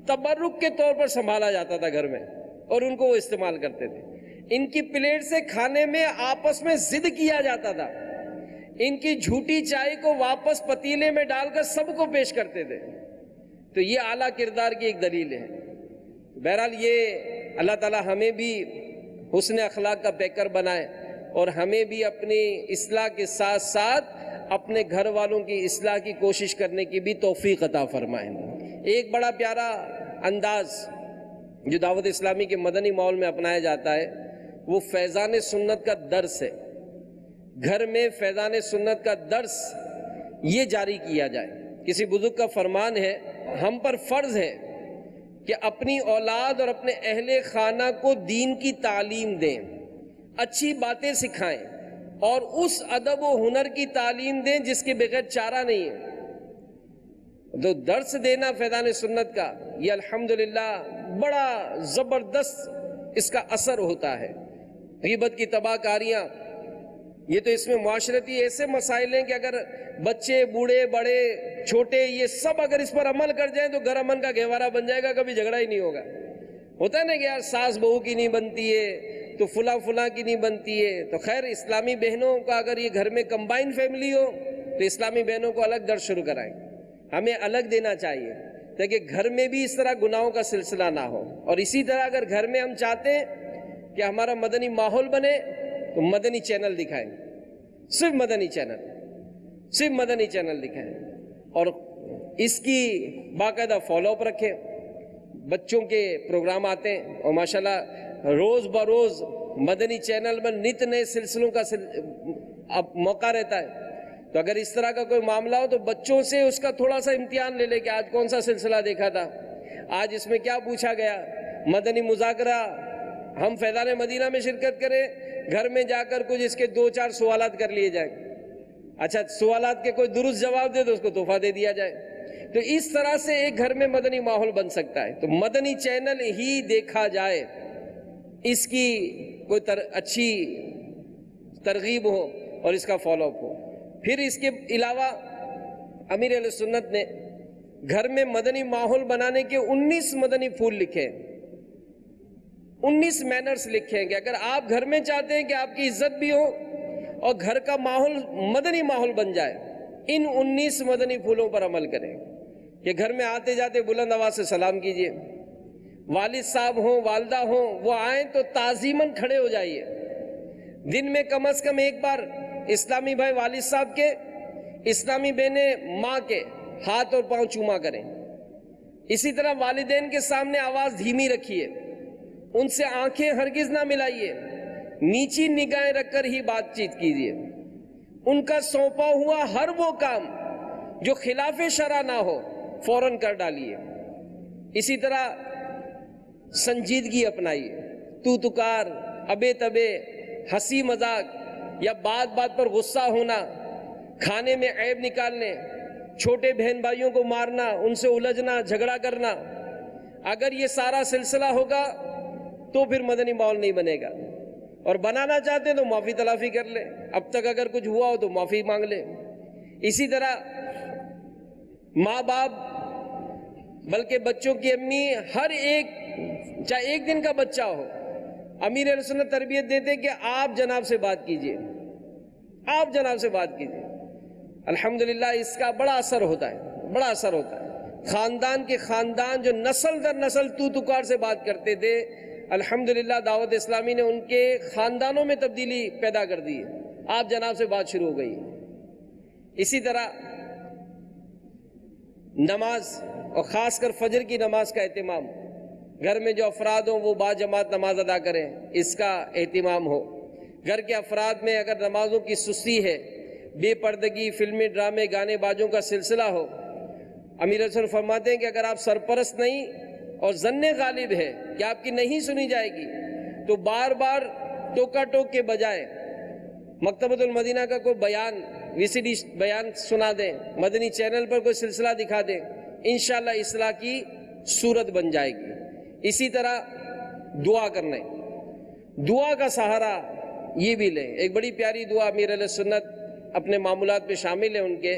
تبرک کے طور پر سنبھالا جاتا تھا گھر میں اور ان کو وہ استعمال کرتے تھے۔ ان کی پلیٹ سے کھانے میں آپس میں ضد کیا جاتا تھا، ان کی جھوٹی چائے کو واپس پتیلے میں ڈال کر سب کو پیش کرتے تھے۔ تو یہ اعلیٰ کردار کی ایک دلیل ہے۔ بہرحال یہ اللہ تعالی ہمیں بھی حسن اخلاق کا پیکر بنائے اور ہمیں بھی اپنی اصلاح کے ساتھ ساتھ اپنے گھر والوں کی اصلاح کی کوشش کرنے کی بھی توفیق عطا فرمائے۔ ایک بڑا پیارا انداز جو دعوت اسلامی کے مدنی ماحول میں اپنایا جاتا ہے وہ فیضان سنت کا درس ہے۔ گھر میں فیضان سنت کا درس یہ جاری کیا جائے۔ کسی بزرگ کا فرمان ہے، ہم پر فرض ہے کہ اپنی اولاد اور اپنے اہل خانہ کو دین کی تعلیم دیں، اچھی باتیں سکھائیں اور اس ادب و ہنر کی تعلیم دیں جس کے بغیر چارہ نہیں ہے۔ تو درس دینا فیضان سنت کا یہ الحمدللہ بڑا زبردست اس کا اثر ہوتا ہے۔ غیبت کی تباہ کاریاں، یہ تو اس میں معاشرتی ایسے مسائل ہیں کہ اگر بچے بوڑھے بڑے چھوٹے یہ سب اگر اس پر عمل کر جائیں تو گھر امن کا گہوارہ بن جائے گا، کبھی جھگڑا ہی نہیں ہوگا۔ ہوتا ہے نا کہ یار ساس بہو کی نہیں بنتی ہے تو فلاں کی نہیں بنتی ہے، تو خیر اسلامی بہنوں کا اگر یہ گھر میں کمبائن فیملی ہو تو اسلامی بہنوں کو الگ درس شروع کرائیں، ہمیں الگ دینا چاہیے تاکہ گھر میں بھی اس طرح گناہوں کا سلسلہ نہ ہو۔ اور اسی طرح اگر گھر میں ہم چاہتے ہیں کہ ہمارا مدنی ماحول بنے تو مدنی چینل دکھائیں، صرف مدنی چینل دکھائیں اور اس کی باقاعدہ فالو اپ رکھیں۔ بچوں کے پروگرام آتے ہیں اور ماشاءاللہ روز بروز مدنی چینل میں نت نئے سلسلوں کا موقع رہتا ہے۔ تو اگر اس طرح کا کوئی معاملہ ہو تو بچوں سے اس کا تھوڑا سا امتحان لے لے کہ آج کون سا سلسلہ دیکھا تھا، آج اس میں کیا پوچھا گیا۔ مدنی مذاکرہ ہم فیضان مدینہ میں شرکت کریں، گھر میں جا کر کچھ اس کے 2-4 سوالات کر لیے جائیں، اچھا سوالات کے کوئی درست جواب دے تو اس کو تحفہ دے دیا جائے۔ تو اس طرح سے ایک گھر میں مدنی ماحول بن سکتا ہے۔ تو مدنی چینل ہی دیکھا جائے، اس کی کوئی اچھی ترغیب ہو اور اس کا فالو اپ ہو۔ پھر اس کے علاوہ امیر اہل سنت نے گھر میں مدنی ماحول بنانے کے 19 مدنی پھول لکھے ہیں، 19 مینرز لکھے ہیں کہ اگر آپ گھر میں چاہتے ہیں کہ آپ کی عزت بھی ہو اور گھر کا ماحول مدنی ماحول بن جائے، ان 19 مدنی پھولوں پر عمل کریں کہ گھر میں آتے جاتے بلند آواز سے سلام کیجئے، والد صاحب ہوں والدہ ہوں وہ آئیں تو تعظیماً کھڑے ہو جائیے، دن میں کم از کم ایک بار اسلامی بھائی والد صاحب کے، اسلامی بہنیں ماں کے ہاتھ اور پاؤں چوما کریں۔ اسی طرح والدین کے سامنے آواز دھیمی رکھیے، ان سے آنکھیں ہرگز نہ ملائیے، نیچی نگاہیں رکھ کر ہی بات چیت کیجیے، ان کا سونپا ہوا ہر وہ کام جو خلاف شرع نہ ہو فوراً کر ڈالیے۔ اسی طرح سنجیدگی اپنائیے، تو تکار، ابے تبے، ہنسی مذاق یا بات بات پر غصہ ہونا، کھانے میں عیب نکالنے، چھوٹے بہن بھائیوں کو مارنا، ان سے الجھنا، جھگڑا کرنا، اگر یہ سارا سلسلہ ہوگا تو پھر مدنی ماحول نہیں بنے گا۔ اور بنانا چاہتے ہیں تو معافی تلافی کر لیں، اب تک اگر کچھ ہوا ہو تو معافی مانگ لیں۔ اسی طرح ماں باپ بلکہ بچوں کی امی ہر ایک، چاہے ایک دن کا بچہ ہو، امیر اہل سنت تربیت دیتے کہ آپ جناب سے بات کیجئے، آپ جناب سے بات کیجئے۔ الحمدللہ اس کا بڑا اثر ہوتا ہے، بڑا اثر ہوتا ہے۔ خاندان کے خاندان جو نسل در نسل تو تکار سے بات کرتے تھے، الحمدللہ دعوت اسلامی نے ان کے خاندانوں میں تبدیلی پیدا کر دی ہے، آپ جناب سے بات شروع ہو گئی۔ اسی طرح نماز اور خاص کر فجر کی نماز کا اہتمام، گھر میں جو افراد ہوں وہ با جماعت نماز ادا کریں، اس کا اہتمام ہو۔ گھر کے افراد میں اگر نمازوں کی سستی ہے، بے پردگی، فلمیں، ڈرامے، گانے بازوں کا سلسلہ ہو، امیر حسن فرماتے ہیں کہ اگر آپ سرپرست نہیں اور ظن غالب ہے کہ آپ کی نہیں سنی جائے گی تو بار بار ٹوکا ٹوک کے بجائے مکتبۃ المدینہ کا کوئی بیان، وی سی ڈی بیان سنا دیں، مدنی چینل پر کوئی سلسلہ دکھا دیں، انشاءاللہ اصلاح کی صورت بن جائے گی۔ اسی طرح دعا کرنے، دعا کا سہارا یہ بھی لیں۔ ایک بڑی پیاری دعا امیر علیہ سنت اپنے معمولات میں شامل ہیں ان کے،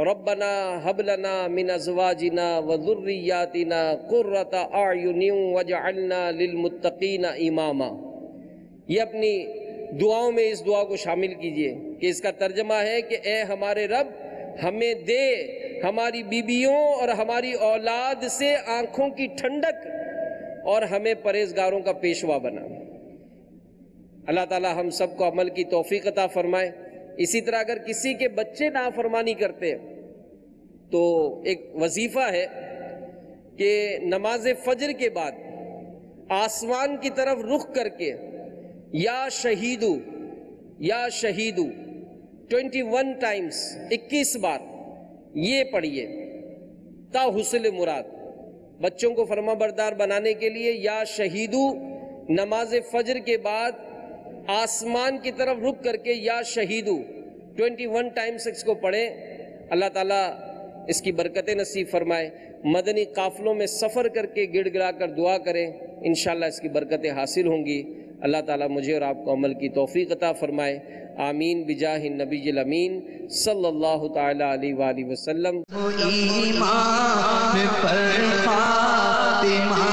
ربنا حب لنا من ازواجنا وذریاتنا قرۃ اعین واجعلنا للمتقین اماما۔ یہ اپنی دعاؤں میں اس دعا کو شامل کیجئے کہ اس کا ترجمہ ہے کہ اے ہمارے رب، ہمیں دے ہماری بیویوں اور ہماری اولاد سے آنکھوں کی ٹھنڈک اور ہمیں پرہیزگاروں کا پیشوا بنا۔ اللہ تعالی ہم سب کو عمل کی توفیق عطا فرمائے۔ اسی طرح اگر کسی کے بچے نافرمانی کرتے تو ایک وظیفہ ہے کہ نماز فجر کے بعد آسمان کی طرف رخ کر کے یا شہیدو 21 ٹائمز 21 بار یہ پڑھیے تا حصل مراد۔ بچوں کو فرما بردار بنانے کے لیے یا شہیدو نماز فجر کے بعد آسمان کی طرف رخ کر کے یا شہیدو 21 ٹائمز اس کو پڑھیں، اللہ تعالیٰ اس کی برکتیں نصیب فرمائے۔ مدنی قافلوں میں سفر کر کے گڑ گڑا کر دعا کریں، انشاءاللہ اس کی برکتیں حاصل ہوں گی۔ اللہ تعالیٰ مجھے اور آپ کو عمل کی توفیق عطا فرمائے، آمین بجاہ النبی الامین صلی اللہ تعالی علیہ وآلہ وسلم۔ ایمان پر خاتمہ